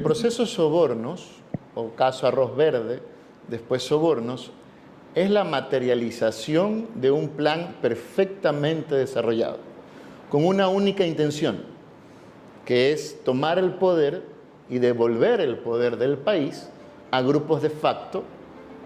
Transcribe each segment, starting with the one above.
proceso Sobornos, o caso Arroz Verde, después Sobornos, es la materialización de un plan perfectamente desarrollado, con una única intención, que es tomar el poder y devolver el poder del país a grupos de facto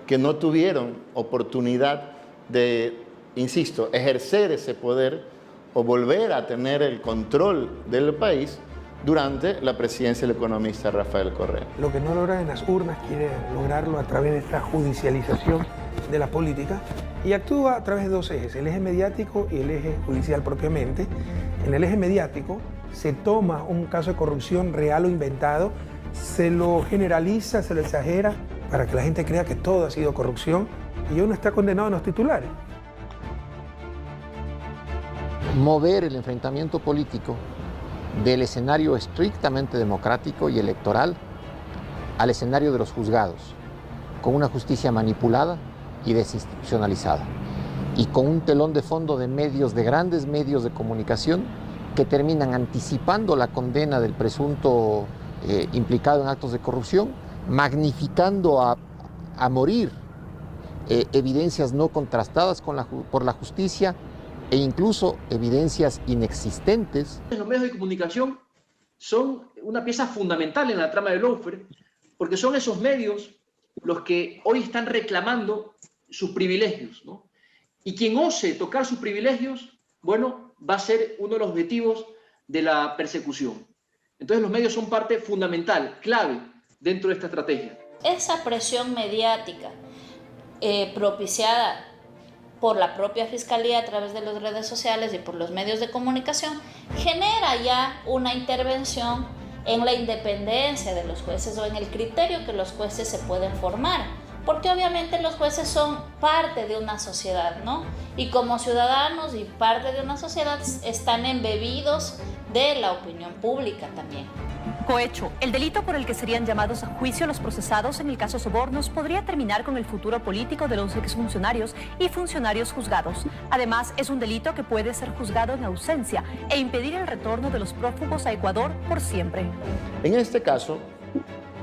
que no tuvieron oportunidad de, insisto, ejercer ese poder o volver a tener el control del país durante la presidencia del economista Rafael Correa. Lo que no logra en las urnas quiere lograrlo a través de esta judicialización de la política y actúa a través de dos ejes, el eje mediático y el eje judicial propiamente. En el eje mediático se toma un caso de corrupción real o inventado, se lo generaliza, se lo exagera para que la gente crea que todo ha sido corrupción y uno está condenado en los titulares. Mover el enfrentamiento político del escenario estrictamente democrático y electoral al escenario de los juzgados, con una justicia manipulada y desinstitucionalizada, y con un telón de fondo de medios, de grandes medios de comunicación, que terminan anticipando la condena del presunto implicado en actos de corrupción, magnificando a morir evidencias no contrastadas por la justicia, e incluso evidencias inexistentes. Los medios de comunicación son una pieza fundamental en la trama del lawfare, porque son esos medios los que hoy están reclamando sus privilegios, ¿no? Y quien ose tocar sus privilegios, bueno, va a ser uno de los objetivos de la persecución. Entonces los medios son parte fundamental, clave dentro de esta estrategia. Esa presión mediática propiciada por la propia Fiscalía a través de las redes sociales y por los medios de comunicación, genera ya una intervención en la independencia de los jueces o en el criterio que los jueces se pueden formar, porque obviamente los jueces son parte de una sociedad, ¿no? Y como ciudadanos y parte de una sociedad están embebidos de la opinión pública también. Cohecho, el delito por el que serían llamados a juicio los procesados en el caso Sobornos podría terminar con el futuro político de los exfuncionarios y funcionarios juzgados. Además, es un delito que puede ser juzgado en ausencia e impedir el retorno de los prófugos a Ecuador por siempre. En este caso,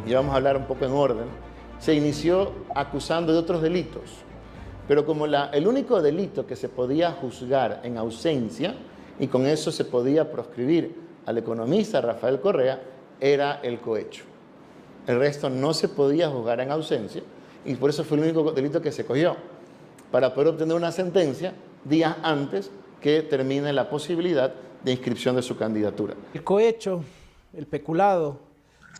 y vamos a hablar un poco en orden, se inició acusando de otros delitos, pero como el único delito que se podía juzgar en ausencia, y con eso se podía proscribir al economista Rafael Correa, era el cohecho. El resto no se podía juzgar en ausencia y por eso fue el único delito que se cogió, para poder obtener una sentencia días antes que termine la posibilidad de inscripción de su candidatura. El cohecho, el peculado,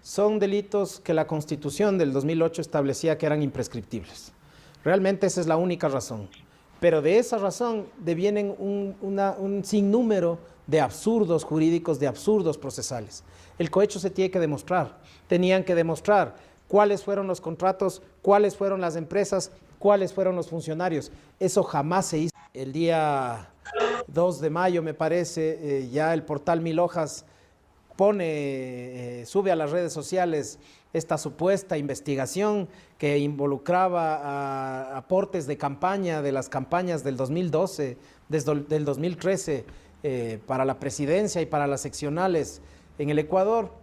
son delitos que la Constitución del 2008 establecía que eran imprescriptibles. Realmente esa es la única razón. Pero de esa razón devienen un sinnúmero de absurdos jurídicos, de absurdos procesales. El cohecho se tiene que demostrar. Tenían que demostrar cuáles fueron los contratos, cuáles fueron las empresas, cuáles fueron los funcionarios. Eso jamás se hizo. El día 2 de mayo, me parece, ya el portal Mil Hojas sube a las redes sociales esta supuesta investigación que involucraba a aportes de campaña de las campañas del 2012, desde del 2013, para la presidencia y para las seccionales en el Ecuador.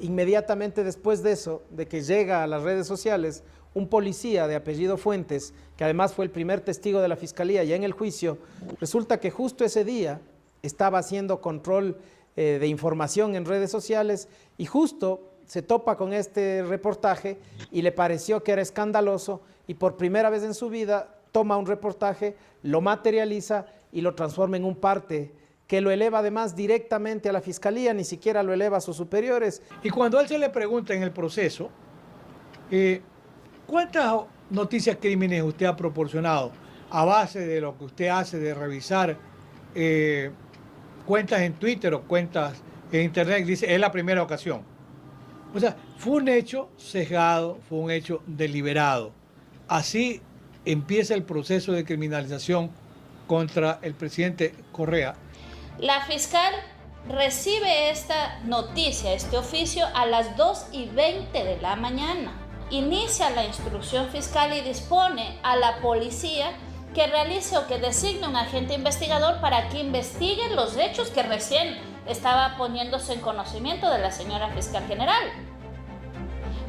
Inmediatamente después de eso, de que llega a las redes sociales, un policía de apellido Fuentes, que además fue el primer testigo de la Fiscalía ya en el juicio, resulta que justo ese día estaba haciendo control de información en redes sociales y justo se topa con este reportaje y le pareció que era escandaloso y por primera vez en su vida toma un reportaje, lo materializa y lo transforma en un parte que lo eleva además directamente a la Fiscalía, ni siquiera lo eleva a sus superiores. Y cuando a él se le pregunta en el proceso, ¿cuántas noticias crímenes usted ha proporcionado a base de lo que usted hace de revisar cuentas en Twitter o cuentas en Internet? Dice, es la primera ocasión. O sea, fue un hecho sesgado, fue un hecho deliberado. Así empieza el proceso de criminalización contra el presidente Correa. La fiscal recibe esta noticia, este oficio, a las 2:20 de la mañana. Inicia la instrucción fiscal y dispone a la policía que realice o que designe un agente investigador para que investigue los hechos que recién estaba poniéndose en conocimiento de la señora fiscal general.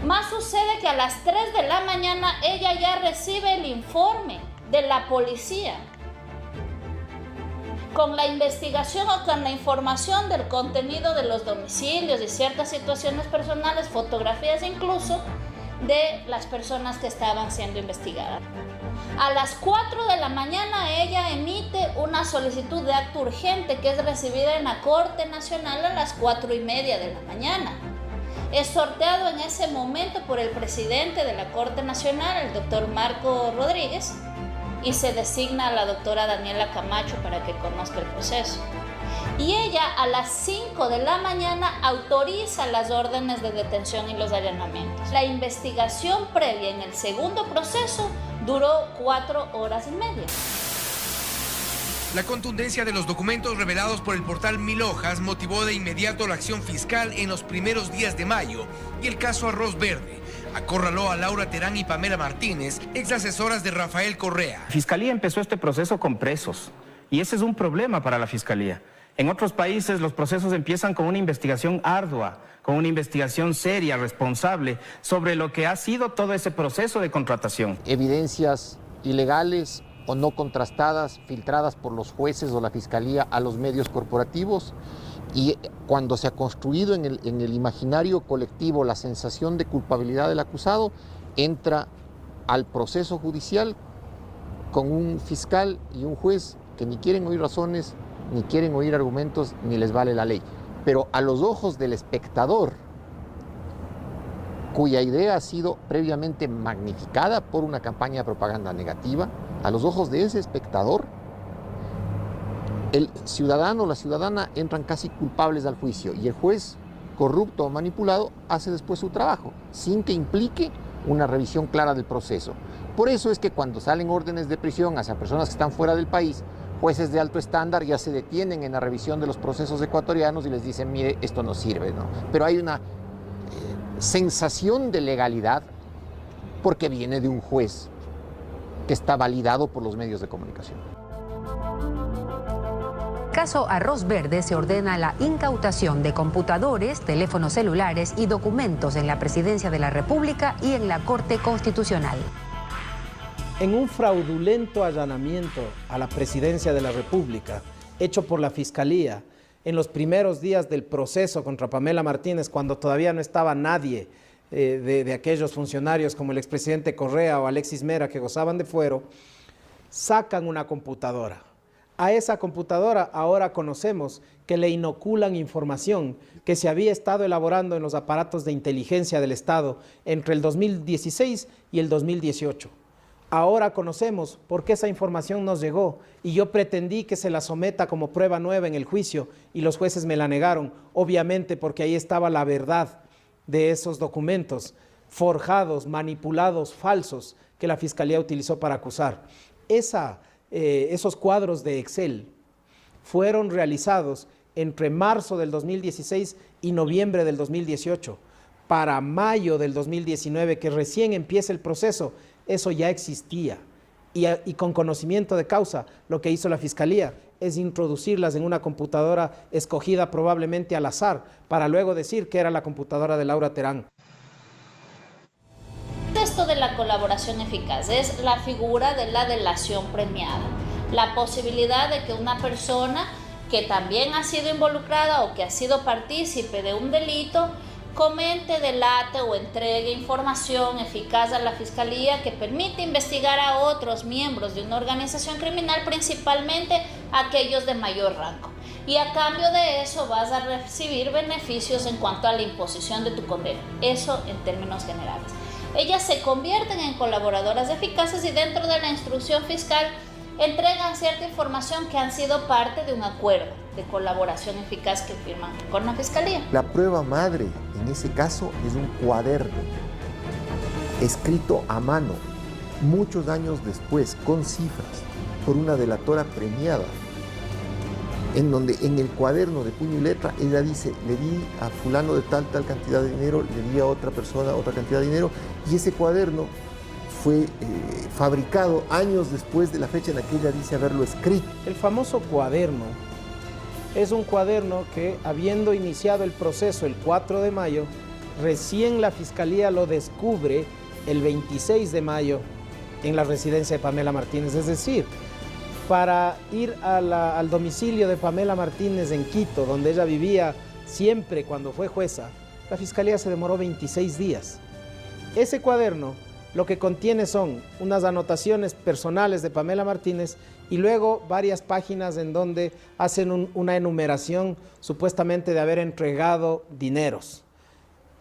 Más sucede que a las 3 de la mañana ella ya recibe el informe de la policía con la investigación o con la información del contenido de los domicilios y ciertas situaciones personales, fotografías incluso, de las personas que estaban siendo investigadas. A las 4 de la mañana ella emite una solicitud de acto urgente que es recibida en la Corte Nacional a las 4:30 de la mañana. Es sorteado en ese momento por el presidente de la Corte Nacional, el doctor Marco Rodríguez, y se designa a la doctora Daniela Camacho para que conozca el proceso. Y ella a las 5 de la mañana autoriza las órdenes de detención y los allanamientos. La investigación previa en el segundo proceso duró 4 horas y media. La contundencia de los documentos revelados por el portal Mil Hojas motivó de inmediato la acción fiscal en los primeros días de mayo y el caso Arroz Verde acorraló a Laura Terán y Pamela Martínez, ex asesoras de Rafael Correa. La Fiscalía empezó este proceso con presos y ese es un problema para la Fiscalía. En otros países los procesos empiezan con una investigación ardua, con una investigación seria, responsable, sobre lo que ha sido todo ese proceso de contratación. Evidencias ilegales o no contrastadas, filtradas por los jueces o la Fiscalía a los medios corporativos, y cuando se ha construido en el imaginario colectivo la sensación de culpabilidad del acusado, entra al proceso judicial con un fiscal y un juez que ni quieren oír razones, ni quieren oír argumentos, ni les vale la ley. Pero a los ojos del espectador, cuya idea ha sido previamente magnificada por una campaña de propaganda negativa, a los ojos de ese espectador, el ciudadano o la ciudadana entran casi culpables al juicio y el juez, corrupto o manipulado, hace después su trabajo, sin que implique una revisión clara del proceso. Por eso es que cuando salen órdenes de prisión hacia personas que están fuera del país, jueces de alto estándar ya se detienen en la revisión de los procesos ecuatorianos y les dicen, mire, esto no sirve, ¿no? Pero hay una sensación de legalidad porque viene de un juez que está validado por los medios de comunicación. Caso Arroz Verde se ordena la incautación de computadores, teléfonos celulares y documentos en la Presidencia de la República y en la Corte Constitucional. En un fraudulento allanamiento a la Presidencia de la República, hecho por la Fiscalía, en los primeros días del proceso contra Pamela Martínez, cuando todavía no estaba nadie de aquellos funcionarios como el expresidente Correa o Alexis Mera que gozaban de fuero, sacan una computadora. A esa computadora ahora conocemos que le inoculan información que se había estado elaborando en los aparatos de inteligencia del Estado entre el 2016 y el 2018. Ahora conocemos por qué esa información nos llegó y yo pretendí que se la someta como prueba nueva en el juicio y los jueces me la negaron, obviamente porque ahí estaba la verdad de esos documentos forjados, manipulados, falsos que la Fiscalía utilizó para acusar. Esos cuadros de Excel fueron realizados entre marzo del 2016 y noviembre del 2018. Para mayo del 2019, que recién empieza el proceso, eso ya existía. Y con conocimiento de causa, lo que hizo la Fiscalía es introducirlas en una computadora escogida probablemente al azar, para luego decir que era la computadora de Laura Terán. Esto de la colaboración eficaz es la figura de la delación premiada, la posibilidad de que una persona que también ha sido involucrada o que ha sido partícipe de un delito comente, delate o entregue información eficaz a la Fiscalía que permite investigar a otros miembros de una organización criminal, principalmente aquellos de mayor rango. Y a cambio de eso vas a recibir beneficios en cuanto a la imposición de tu condena. Eso en términos generales. Ellas se convierten en colaboradoras eficaces y dentro de la instrucción fiscal entregan cierta información que han sido parte de un acuerdo de colaboración eficaz que firman con la Fiscalía. La prueba madre en ese caso es un cuaderno escrito a mano muchos años después con cifras por una delatora premiada, en donde en el cuaderno de puño y letra ella dice, le di a fulano de tal cantidad de dinero, le di a otra persona otra cantidad de dinero, y ese cuaderno fue fabricado años después de la fecha en la que ella dice haberlo escrito. El famoso cuaderno es un cuaderno que, habiendo iniciado el proceso el 4 de mayo, recién la Fiscalía lo descubre el 26 de mayo en la residencia de Pamela Martínez. Es decir, para ir al domicilio de Pamela Martínez en Quito, donde ella vivía siempre cuando fue jueza, la Fiscalía se demoró 26 días. Ese cuaderno lo que contiene son unas anotaciones personales de Pamela Martínez y luego varias páginas en donde hacen una enumeración supuestamente de haber entregado dineros.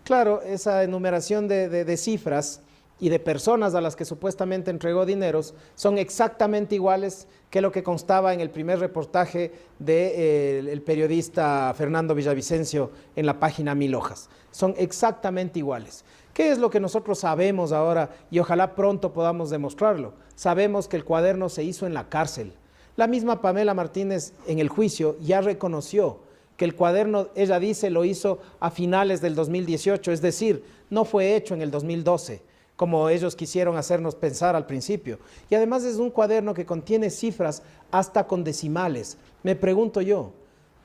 Claro, esa enumeración de cifras y de personas a las que supuestamente entregó dineros son exactamente iguales que lo que constaba en el primer reportaje del periodista Fernando Villavicencio en la página 1000 hojas. Son exactamente iguales. ¿Qué es lo que nosotros sabemos ahora y ojalá pronto podamos demostrarlo? Sabemos que el cuaderno se hizo en la cárcel. La misma Pamela Martínez en el juicio ya reconoció que el cuaderno, ella dice, lo hizo a finales del 2018, es decir, no fue hecho en el 2012, como ellos quisieron hacernos pensar al principio. Y además es un cuaderno que contiene cifras hasta con decimales. Me pregunto yo,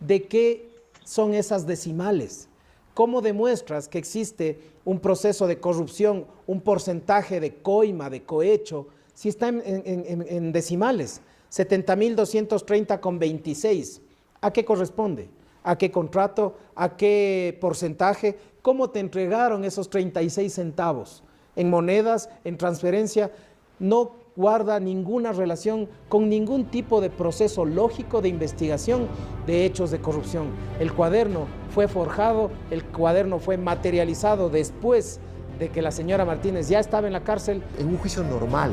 ¿de qué son esas decimales? ¿Cómo demuestras que existe un proceso de corrupción, un porcentaje de coima, de cohecho, si está en decimales? 70.230,26. ¿A qué corresponde? ¿A qué contrato? ¿A qué porcentaje? ¿Cómo te entregaron esos 36 centavos? ¿En monedas? ¿En transferencia? No guarda ninguna relación con ningún tipo de proceso lógico de investigación de hechos de corrupción. El cuaderno fue forjado, el cuaderno fue materializado después de que la señora Martínez ya estaba en la cárcel. En un juicio normal,